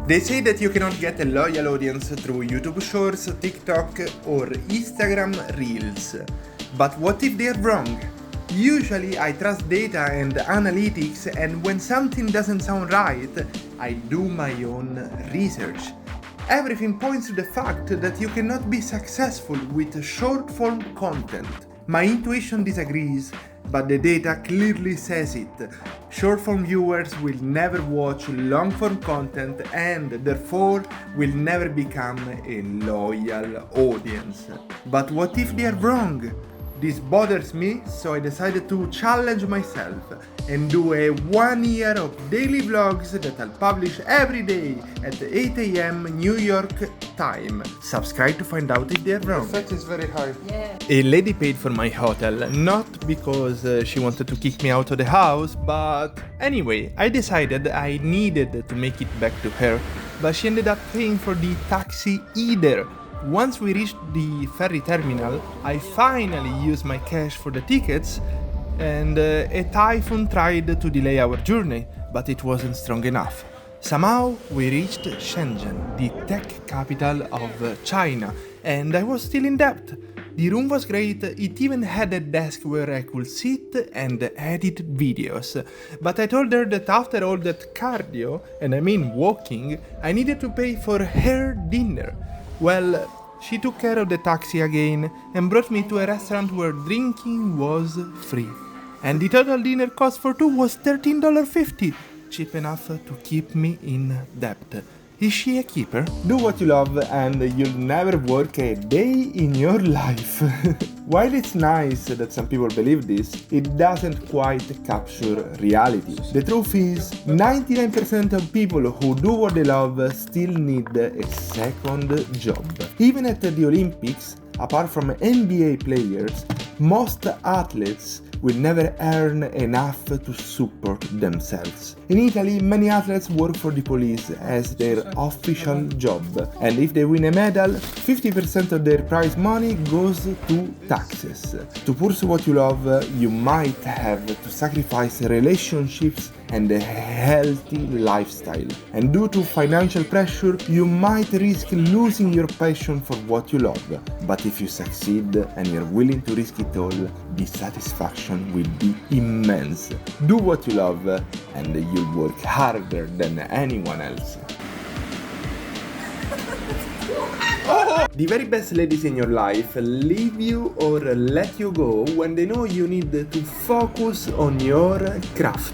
They say that you cannot get a loyal audience through YouTube Shorts, TikTok or Instagram Reels. But what if they're wrong? Usually I trust data and analytics, and when something doesn't sound right, I do my own research. Everything points to the fact that you cannot be successful with short-form content. My intuition disagrees, but the data clearly says it. Short-form viewers will never watch long-form content and therefore will never become a loyal audience. But what if they are wrong? This bothers me, so I decided to challenge myself and do a 1 year of daily vlogs that I'll publish every day at 8 AM New York time. Subscribe to find out if they're wrong. The fat is very high. Yeah. A lady paid for my hotel, not because she wanted to kick me out of the house, but anyway, I decided I needed to make it back to her, but she ended up paying for the taxi either. Once we reached the ferry terminal, I finally used my cash for the tickets, and a typhoon tried to delay our journey, but it wasn't strong enough. Somehow we reached Shenzhen, the tech capital of China, and I was still in debt. The room was great, it even had a desk where I could sit and edit videos. But I told her that after all that cardio, and I mean walking, I needed to pay for her dinner. Well, she took care of the taxi again and brought me to a restaurant where drinking was free. And the total dinner cost for two was $13.50, cheap enough to keep me in debt. Is she a keeper? Do what you love and you'll never work a day in your life. While it's nice that some people believe this, it doesn't quite capture reality. The truth is, 99% of people who do what they love still need a second job. Even at the Olympics, apart from NBA players, most athletes will never earn enough to support themselves. In Italy, many athletes work for the police as their official job, and if they win a medal, 50% of their prize money goes to taxes. To pursue what you love, you might have to sacrifice relationships and a healthy lifestyle. And due to financial pressure, you might risk losing your passion for what you love. But if you succeed and you're willing to risk it all, the satisfaction will be immense. Do what you love and you'll work harder than anyone else. The very best ladies in your life leave you or let you go when they know you need to focus on your craft.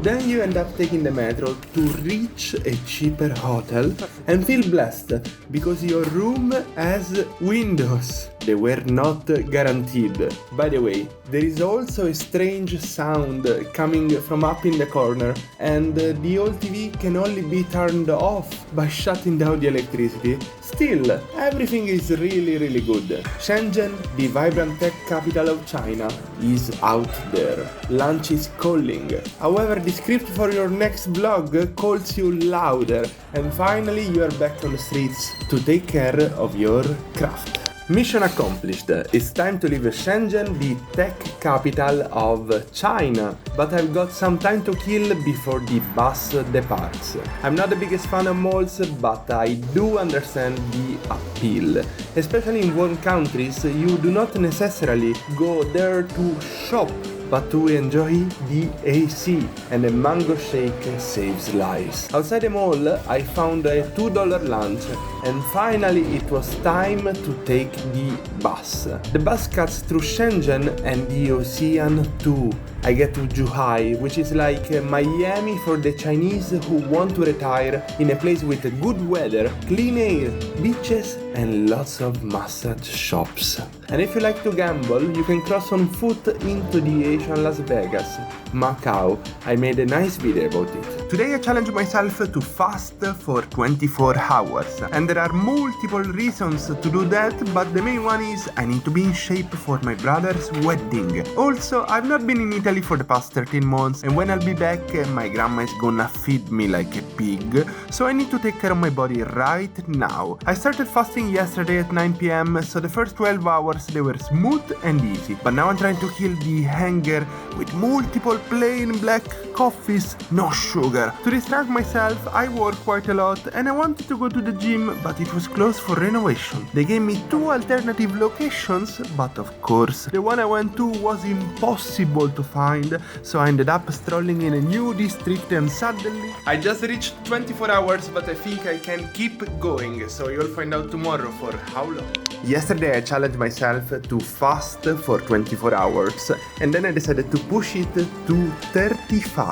Then you end up taking the metro to reach a cheaper hotel and feel blessed because your room has windows. They were not guaranteed. By the way, there is also a strange sound coming from up in the corner, and the old TV can only be turned off by shutting down the electricity. Still, everything is really good. Shenzhen, the vibrant tech capital of China, is out there. Lunch is calling. However, the script for your next vlog calls you louder, and finally you are back on the streets to take care of your craft. Mission accomplished. It's time to leave Shenzhen, the tech capital of China, but I've got some time to kill before the bus departs. I'm not the biggest fan of malls, but I do understand the appeal. Especially in warm countries, you do not necessarily go there to shop, but to enjoy the AC, and a mango shake saves lives. Outside the mall, I found a $2 lunch, and finally it was time to take the bus. The bus cuts through Shenzhen and the ocean too. I get to Zhuhai, which is like Miami for the Chinese who want to retire in a place with good weather, clean air, beaches, and lots of massage shops. And if you like to gamble, you can cross on foot into the Asian Las Vegas, Macau. I made a nice video about it. Today I challenge myself to fast for 24 hours, and there are multiple reasons to do that, but the main one is I need to be in shape for my brother's wedding. Also, I've not been in Italy for the past 13 months, and when I'll be back, my grandma is gonna feed me like a pig, so I need to take care of my body right now. I started fasting in yesterday at 9 p.m, so the first 12 hours they were smooth and easy. But now I'm trying to kill the hunger with multiple plain black coffees, no sugar. To distract myself, I work quite a lot and I wanted to go to the gym, but it was closed for renovation. They gave me 2 alternative locations, but of course, the one I went to was impossible to find, so I ended up strolling in a new district and suddenly I just reached 24 hours, but I think I can keep going, so you'll find out tomorrow for how long. Yesterday I challenged myself to fast for 24 hours and then I decided to push it to 35.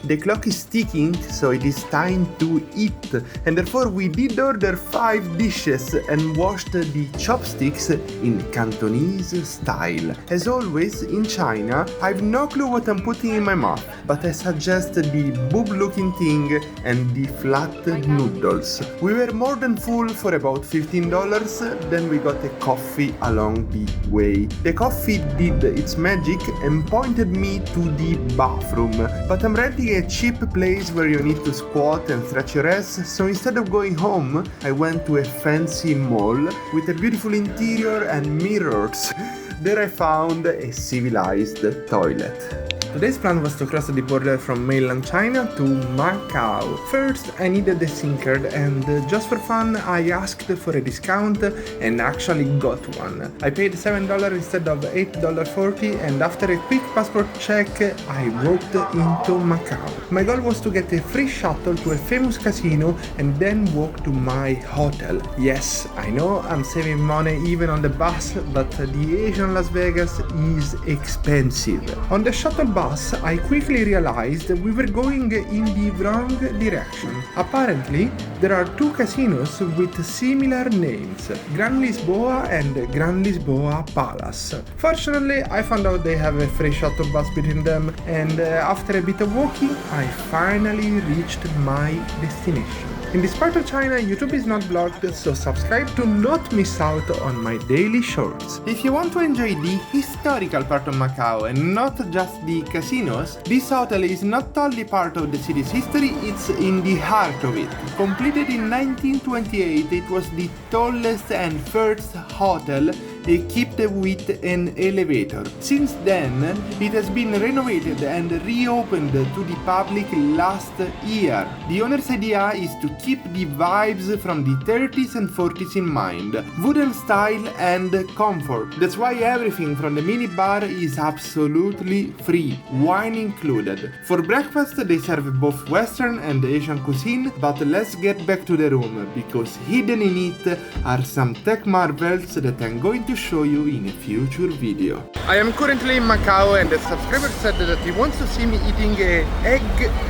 The clock is ticking, so it is time to eat, and therefore we did order 5 dishes and washed the chopsticks in Cantonese style. As always in China, I've no clue what I'm putting in my mouth, but I suggest the boob looking thing and the flat noodles. We were more than full for about $15, then we got a coffee along the way. The coffee did its magic and pointed me to the bathroom, but I'm renting a cheap place where you need to squat and stretch your ass, so instead of going home, I went to a fancy mall with a beautiful interior and mirrors. There I found a civilized toilet. Today's plan was to cross the border from mainland China to Macau. First, I needed a SIM card and just for fun, I asked for a discount and actually got one. I paid $7 instead of $8.40 and after a quick passport check, I walked into Macau. My goal was to get a free shuttle to a famous casino and then walk to my hotel. Yes, I know I'm saving money even on the bus, but the Asian Las Vegas is expensive. On the shuttle bus, I quickly realized we were going in the wrong direction. Apparently, there are 2 casinos with similar names, Grand Lisboa and Grand Lisboa Palace. Fortunately, I found out they have a free shuttle bus between them, and after a bit of walking, I finally reached my destination. In this part of China, YouTube is not blocked, so subscribe to not miss out on my daily shorts. If you want to enjoy the historical part of Macau and not just the casinos, this hotel is not only part of the city's history, it's in the heart of it. Completed in 1928, it was the tallest and first hotel equipped with an elevator. Since then, it has been renovated and reopened to the public last year. The owner's idea is to keep the vibes from the 30s and 40s in mind, wooden style and comfort. That's why everything from the mini bar is absolutely free, wine included. For breakfast, they serve both Western and Asian cuisine, but let's get back to the room, because hidden in it are some tech marvels that I'm going to show you in a future video. I am currently in Macau and a subscriber said that he wants to see me eating an egg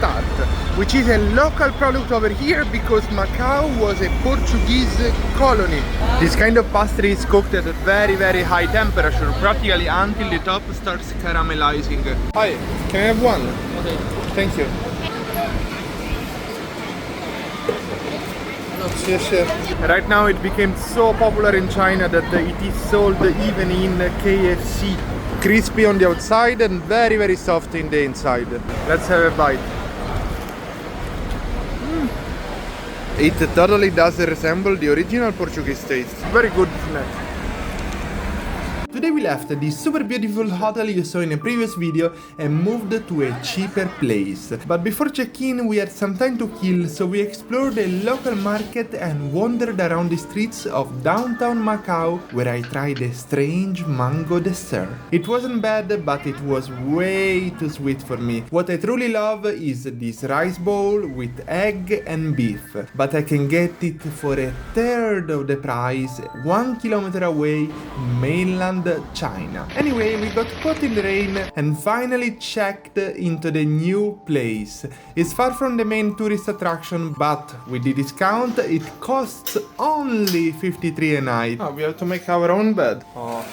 tart, which is a local product over here because Macau was a Portuguese colony. This kind of pastry is cooked at a very high temperature, practically until the top starts caramelizing. Hi, can I have one? Okay. Thank you. Right now it became so popular in China that it is sold even in KFC. Crispy on the outside and very soft in the inside. Let's have a bite. It totally does resemble the original Portuguese taste. Very good snack. Today we left the super beautiful hotel you saw in a previous video and moved to a cheaper place. But before check-in we had some time to kill, so we explored a local market and wandered around the streets of downtown Macau, where I tried a strange mango dessert. It wasn't bad, but it was way too sweet for me. What I truly love is this rice bowl with egg and beef, but I can get it for a third of the price 1 kilometer away in mainland China. Anyway, we got caught in the rain and finally checked into the new place. It's far from the main tourist attraction, but with the discount it costs only $53 a night. Oh, we have to make our own bed. Oh,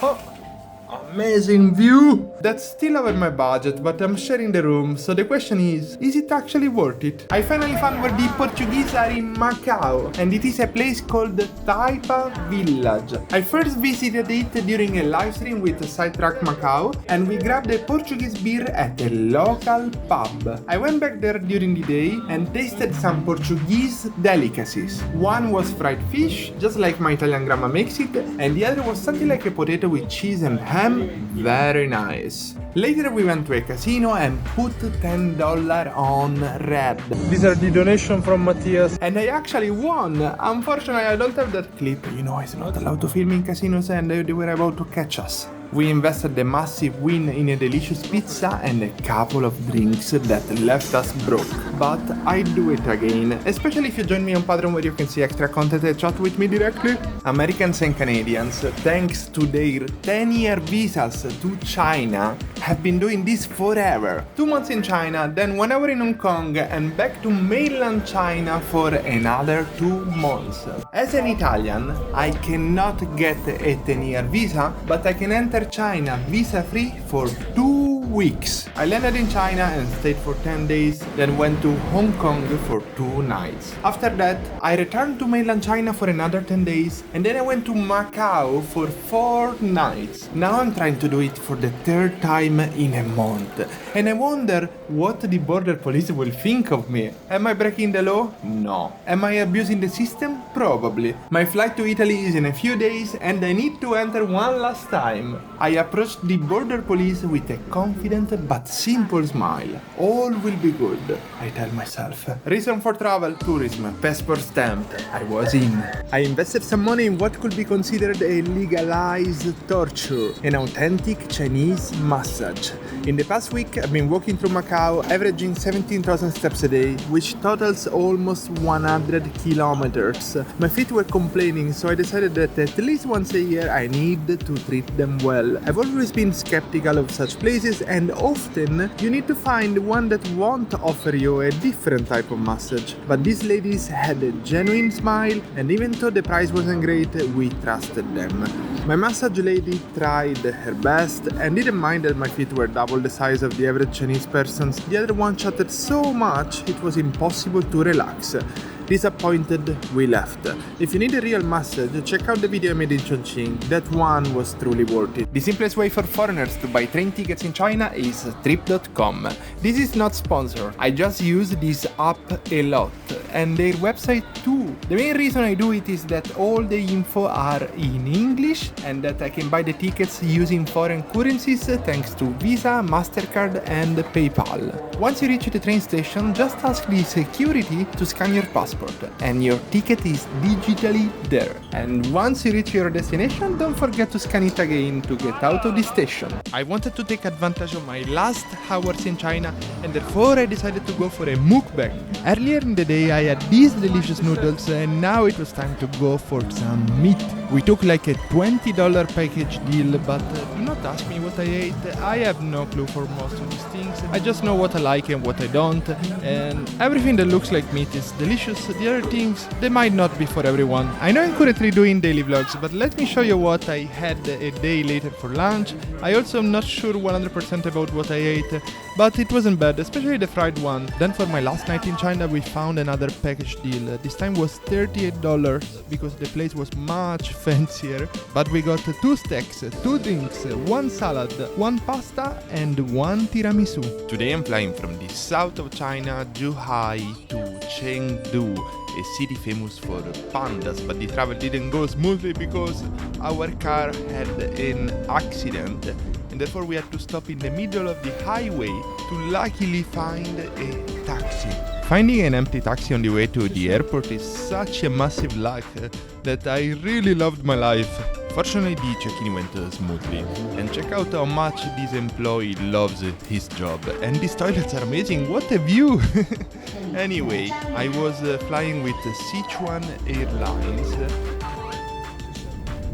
amazing view. That's still over my budget, but I'm sharing the room, so the question is it actually worth it? I finally found where the Portuguese are in Macau, and it is a place called Taipa Village. I first visited it during a live stream with Sidetrack Macau, and we grabbed a Portuguese beer at a local pub. I went back there during the day and tasted some Portuguese delicacies. One was fried fish, just like my Italian grandma makes it, and the other was something like a potato with cheese and ham. Very nice. Later we went to a casino and put $10 on red. These are the donation from Matthias. And I actually won. Unfortunately, I don't have that clip. You know, it's not allowed to film in casinos, and they were about to catch us. We invested a massive win in a delicious pizza and a couple of drinks that left us broke. But I'd do it again, especially if you join me on Patreon where you can see extra content and chat with me directly. Americans and Canadians, thanks to their 10-year visas to China, have been doing this forever. 2 months in China, then 1 hour in Hong Kong, and back to mainland China for another 2 months. As an Italian, I cannot get a 10-year visa, but I can enter China visa-free for 2 weeks. I landed in China and stayed for 10 days, then went to Hong Kong for 2 nights. After that, I returned to mainland China for another 10 days, and then I went to Macau for 4 nights. Now I'm trying to do it for the 3rd time in a month, and I wonder what the border police will think of me. Am I breaking the law? No. Am I abusing the system? Probably. My flight to Italy is in a few days, and I need to enter one last time. I approached the border police with a confident but simple smile. All will be good, I tell myself. Reason for travel, tourism, passport stamped. I was in. I invested some money in what could be considered a legalized torture, an authentic Chinese massage. In the past week, I've been walking through Macau, averaging 17,000 steps a day, which totals almost 100 kilometers. My feet were complaining, so I decided that at least once a year I need to treat them well. I've always been skeptical of such places, and often you need to find one that won't offer you a different type of massage. But these ladies had a genuine smile, and even though the price wasn't great, we trusted them. My massage lady tried her best and didn't mind that my feet were double the size of the average Chinese person's. The other one chatted so much it was impossible to relax. Disappointed, we left. If you need a real massage, check out the video I made in Chongqing. That one was truly worth it. The simplest way for foreigners to buy train tickets in China is trip.com. This is not sponsored. I just use this app a lot, and their website too. The main reason I do it is that all the info are in English, and that I can buy the tickets using foreign currencies thanks to Visa, MasterCard and PayPal. Once you reach the train station, just ask the security to scan your passport, and your ticket is digitally there. And once you reach your destination, don't forget to scan it again to get out of the station. I wanted to take advantage of my last hours in China, and therefore I decided to go for a mukbang. Earlier in the day I had these delicious noodles, and now it was time to go for some meat. We took like a $20 package deal, but do not ask me what I ate. I have no clue for most of these things. I just know what I like and what I don't, and everything that looks like meat is delicious. The other things, they might not be for everyone. I know I'm currently doing daily vlogs, but let me show you what I had a day later for lunch. I also am not sure 100% about what I ate, but it wasn't bad, especially the fried one. Then for my last night in China, we found another package deal. This time was $38 because the place was much fancier. But we got 2 steaks, 2 drinks, 1 salad, 1 pasta and 1 tiramisu. Today I'm flying from the south of China, Zhuhai, to Chengdu, a city famous for pandas, but the travel didn't go smoothly because our car had an accident, and therefore we had to stop in the middle of the highway to luckily find a taxi. Finding an empty taxi on the way to the airport is such a massive luck that I really loved my life. Fortunately, the check-in went smoothly, and check out how much this employee loves his job. And these toilets are amazing, what a view! Anyway, I was flying with Sichuan Airlines,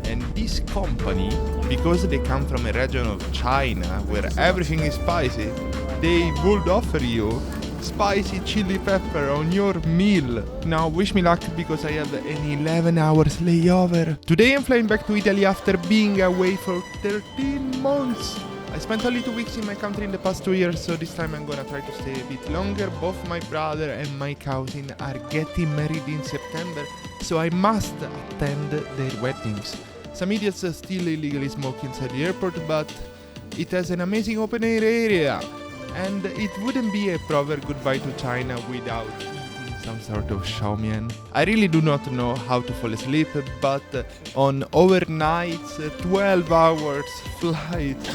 and this company, because they come from a region of China where everything is spicy, they would offer you spicy chili pepper on your meal. Now wish me luck because I have an 11 hours layover. Today I'm flying back to Italy after being away for 13 months. I spent only 2 weeks in my country in the past 2 years, so this time I'm gonna try to stay a bit longer. Both my brother and my cousin are getting married in September, so I must attend their weddings. Some idiots still illegally smoke inside the airport, but it has an amazing open air area, and it wouldn't be a proper goodbye to China without eating some sort of xiaomian. I really do not know how to fall asleep, but on overnights, 12 hours flights,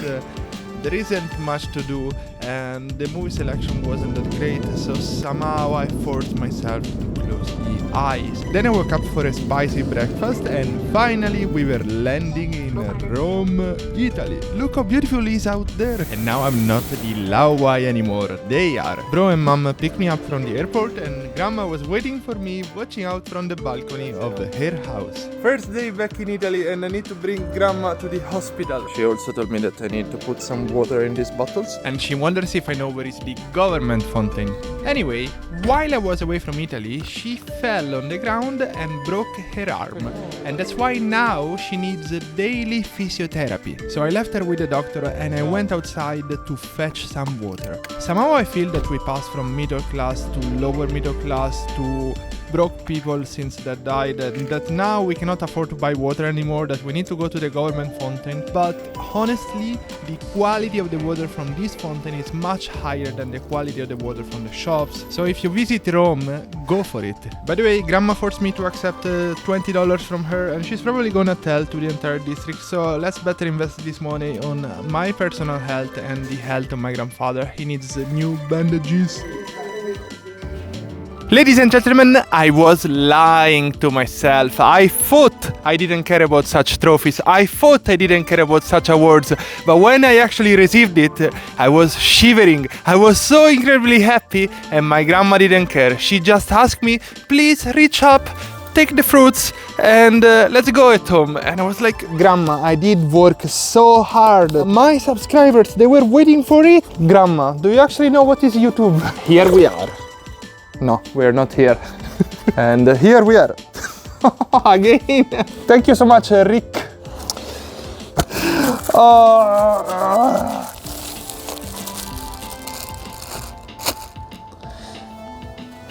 there isn't much to do, and the movie selection wasn't that great, so somehow I forced myself to close the eyes. Then I woke up for a spicy breakfast, and finally we were landing in Rome, Italy. Look how beautiful it is out there. And now I'm not the Lauai anymore, they are. Bro and mom picked me up from the airport, and grandma was waiting for me, watching out from the balcony of her house. First day back in Italy, and I need to bring grandma to the hospital. She also told me that I need to put some water in these bottles, and she wonders if I know where is the government fountain. Anyway, while I was away from Italy, she fell on the ground and broke her arm, and that's why now she needs daily physiotherapy. So I left her with the doctor and I went outside to fetch some water. Somehow I feel that we passed from middle class to lower middle class to broke people since that died, and that now we cannot afford to buy water anymore, that we need to go to the government fountain. But honestly, the quality of the water from this fountain is much higher than the quality of the water from the shops. So if you visit Rome, go for it. By the way, grandma forced me to accept $20 from her, and she's probably gonna tell to the entire district, so let's better invest this money on my personal health and the health of my grandfather. He needs new bandages. Ladies and gentlemen, I was lying to myself. I thought I didn't care about such trophies. I thought I didn't care about such awards. But when I actually received it, I was shivering. I was so incredibly happy, and my grandma didn't care. She just asked me, please reach up, take the fruits, and let's go at home. And I was like, grandma, I did work so hard. My subscribers, they were waiting for it. Grandma, do you actually know what is YouTube? Here we are. No, we're not here. And here we are. Again. Thank you so much, Rick.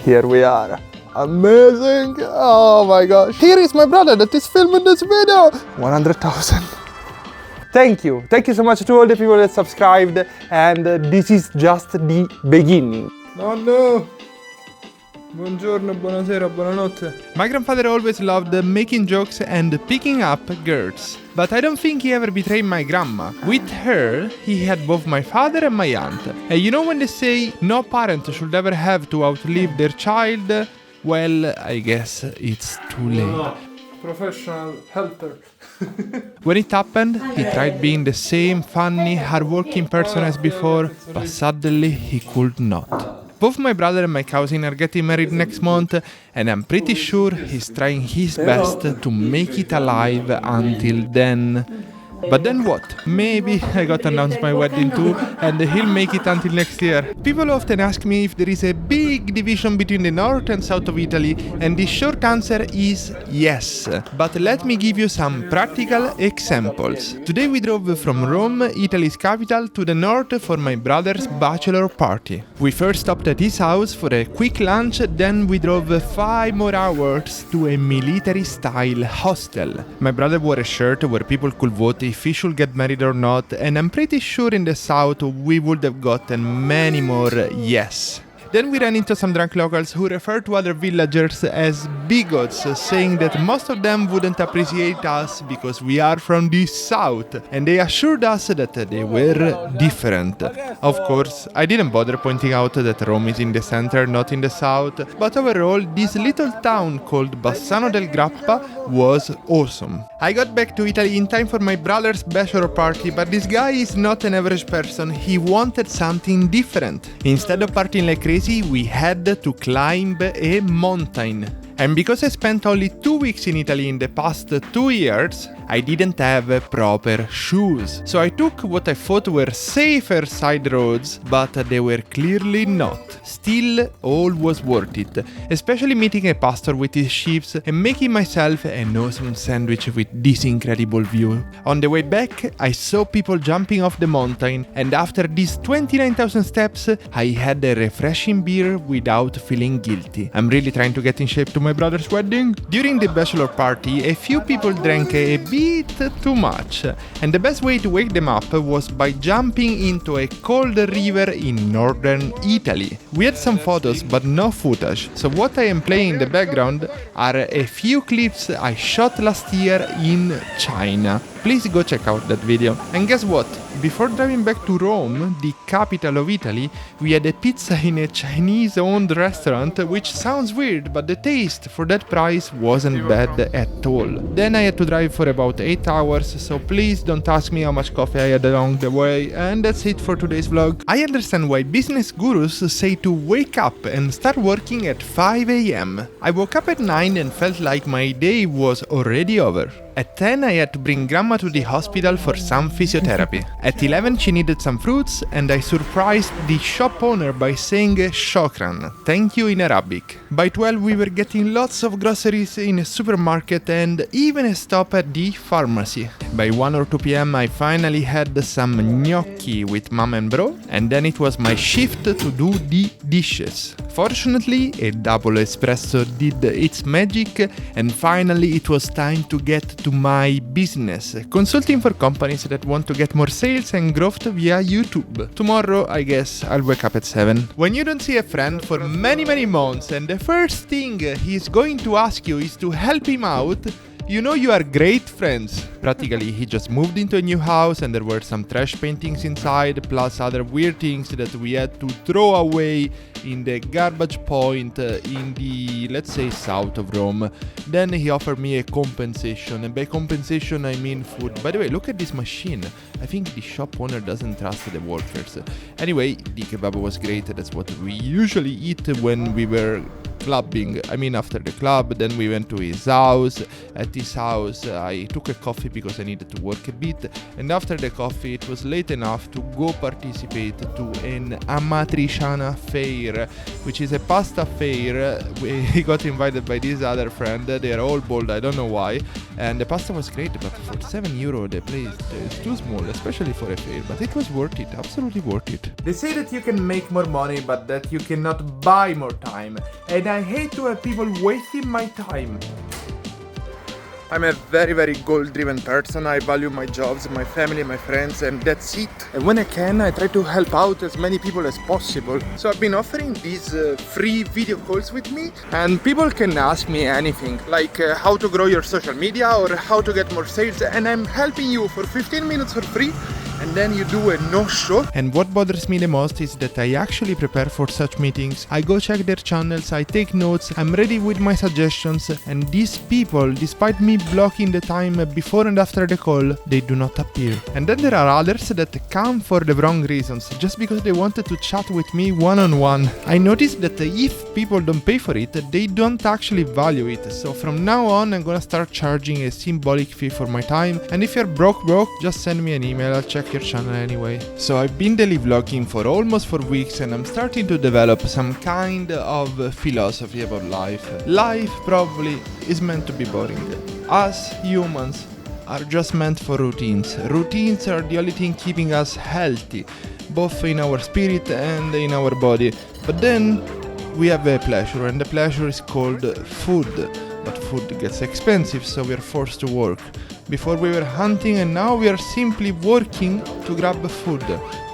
Here we are. Amazing. Oh my gosh. Here is my brother that is filming this video. 100,000. Thank you. Thank you so much to all the people that subscribed. And this is just the beginning. Oh no. Buongiorno, buonasera, buonanotte. My grandfather always loved making jokes and picking up girls. But I don't think he ever betrayed my grandma. With her, he had both my father and my aunt. And you know when they say no parent should ever have to outlive their child? Well, I guess it's too late. No. Professional helper. When it happened, he tried being the same funny, hardworking person as before, but suddenly he could not. Both my brother and my cousin are getting married next month, and I'm pretty sure he's trying his best to make it alive until then. But then what? Maybe I got announced my wedding too, and he'll make it until next year. People often ask me if there is a big division between the north and south of Italy, and the short answer is yes. But let me give you some practical examples. Today we drove from Rome, Italy's capital, to the north for my brother's bachelor party. We first stopped at his house for a quick lunch, then we drove 5 more hours to a military-style hostel. My brother wore a shirt where people could vote if he should get married or not, and I'm pretty sure in the south we would have gotten many more yes. Then we ran into some drunk locals who referred to other villagers as bigots, saying that most of them wouldn't appreciate us because we are from the south, and they assured us that they were different. Of course, I didn't bother pointing out that Rome is in the center, not in the south, but overall, this little town called Bassano del Grappa was awesome. I got back to Italy in time for my brother's bachelor party, but this guy is not an average person. He wanted something different. Instead of partying like crazy, we had to climb a mountain. And because I spent only 2 weeks in Italy in the past 2 years, I didn't have proper shoes. So I took what I thought were safer side roads, but they were clearly not. Still, all was worth it, especially meeting a pastor with his sheep and making myself an awesome sandwich with this incredible view. On the way back, I saw people jumping off the mountain, and after these 29,000 steps, I had a refreshing beer without feeling guilty. I'm really trying to get in shape to my brother's wedding. During the bachelor party, a few people drank a bit too much, and the best way to wake them up was by jumping into a cold river in northern Italy. We had some photos but no footage, so what I am playing in the background are a few clips I shot last year in China. Please go check out that video. And guess what? Before driving back to Rome, the capital of Italy, we had a pizza in a Chinese-owned restaurant, which sounds weird, but the taste for that price wasn't bad at all. Then I had to drive for about 8 hours, so please don't ask me how much coffee I had along the way, and that's it for today's vlog. I understand why business gurus say to wake up and start working at 5 AM. I woke up at 9 and felt like my day was already over. At 10 I had to bring grandma to the hospital for some physiotherapy. At 11 she needed some fruits and I surprised the shop owner by saying shokran, thank you in Arabic. By 12 we were getting lots of groceries in a supermarket and even a stop at the pharmacy. By 1 or 2 PM I finally had some gnocchi with mom and bro, and then it was my shift to do the dishes. Fortunately, a double espresso did its magic, and finally it was time to get to my business, consulting for companies that want to get more sales and growth via YouTube. Tomorrow, I guess, I'll wake up at 7. When you don't see a friend for many months and the first thing he's going to ask you is to help him out, you know you are great friends. Practically, he just moved into a new house and there were some trash paintings inside, plus other weird things that we had to throw away in the garbage point in the, let's say, south of Rome. Then he offered me a compensation, and by compensation I mean food. By the way, look at this machine. I think the shop owner doesn't trust the workers. Anyway, the kebab was great. That's what we usually eat when we were clubbing. I mean, after the club, then we went to his house. At his house, I took a coffee because I needed to work a bit, and after the coffee, it was late enough to go participate to an Amatriciana fair, which is a pasta fair. We got invited by this other friend. They are all bold, I don't know why, and the pasta was great, but for €7 the place is too small, especially for a fair, but it was worth it, absolutely worth it. They say that you can make more money, but that you cannot buy more time, and I hate to have people wasting my time. I'm a very goal-driven person. I value my jobs, my family, my friends, and that's it. And when I can, I try to help out as many people as possible. So I've been offering these free video calls with me, and people can ask me anything, like how to grow your social media or how to get more sales, and I'm helping you for 15 minutes for free. And then you do a no-show. And what bothers me the most is that I actually prepare for such meetings. I go check their channels, I take notes, I'm ready with my suggestions, and these people, despite me blocking the time before and after the call, they do not appear. And then there are others that come for the wrong reasons, just because they wanted to chat with me one-on-one. I noticed that if people don't pay for it, they don't actually value it. So from now on, I'm gonna start charging a symbolic fee for my time. And if you're broke, just send me an email, I'll check your channel anyway. So I've been daily vlogging for almost 4 weeks and I'm starting to develop some kind of philosophy about life. Life probably is meant to be boring. Us humans are just meant for routines. Routines are the only thing keeping us healthy, both in our spirit and in our body. But then we have a pleasure, and the pleasure is called food. But food gets expensive, so we are forced to work. Before we were hunting and now we are simply working to grab food.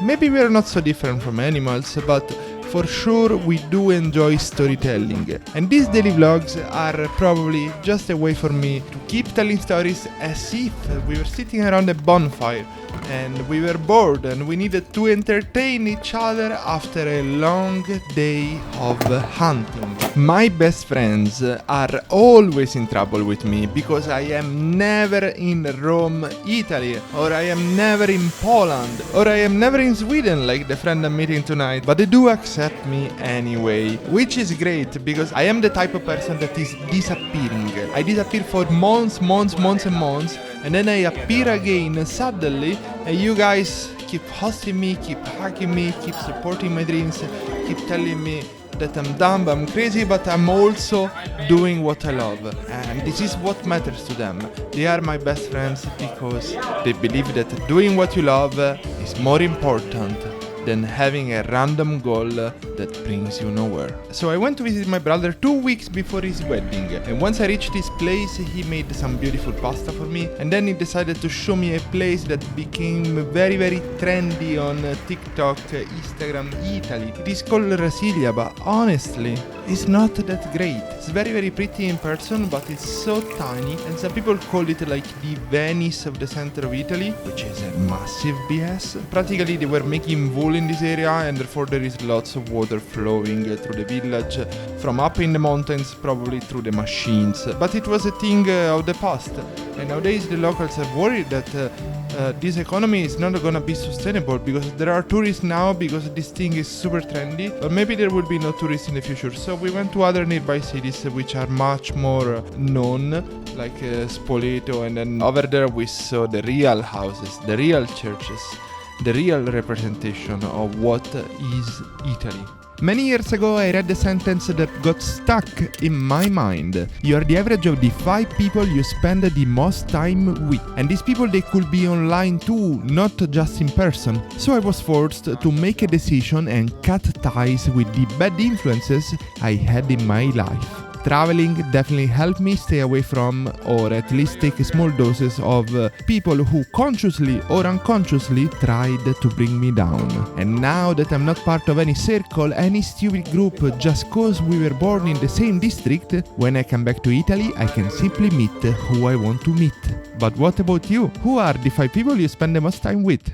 Maybe we are not so different from animals, but for sure we do enjoy storytelling. And these daily vlogs are probably just a way for me to keep telling stories as if we were sitting around a bonfire and we were bored and we needed to entertain each other after a long day of hunting. My best friends are always in trouble with me because I am never in Rome, Italy, or I am never in Poland, or I am never in Sweden like the friend I'm meeting tonight, but they do accept me anyway, which is great because I am the type of person that is disappearing. I disappear for months and months, and then I appear again suddenly, and you guys keep hosting me, keep hugging me, keep supporting my dreams, keep telling me that I'm dumb, I'm crazy, but I'm also doing what I love. And this is what matters to them. They are my best friends because they believe that doing what you love is more important than having a random goal that brings you nowhere. So I went to visit my brother 2 weeks before his wedding, and once I reached his place, he made some beautiful pasta for me, and then he decided to show me a place that became very trendy on TikTok, Instagram, Italy. It is called Rasilia, but honestly, it's not that great. It's very pretty in person, but it's so tiny, and some people call it like the Venice of the center of Italy, which is a massive BS. Practically they were making wool in this area, and therefore there is lots of water flowing through the village from up in the mountains, probably through the machines. But it was a thing of the past, and nowadays the locals are worried that this economy is not gonna be sustainable because there are tourists now, because this thing is super trendy, but maybe there will be no tourists in the future. So we went to other nearby cities which are much more known, like Spoleto, and then over there we saw the real houses, the real churches, the real representation of what is Italy. Many years ago I read a sentence that got stuck in my mind. You are the average of the 5 people you spend the most time with. And these people, they could be online too, not just in person. So I was forced to make a decision and cut ties with the bad influences I had in my life. Traveling definitely helped me stay away from, or at least take small doses of people who consciously or unconsciously tried to bring me down. And now that I'm not part of any circle, any stupid group, just cause we were born in the same district, when I come back to Italy, I can simply meet who I want to meet. But what about you? Who are the 5 people you spend the most time with?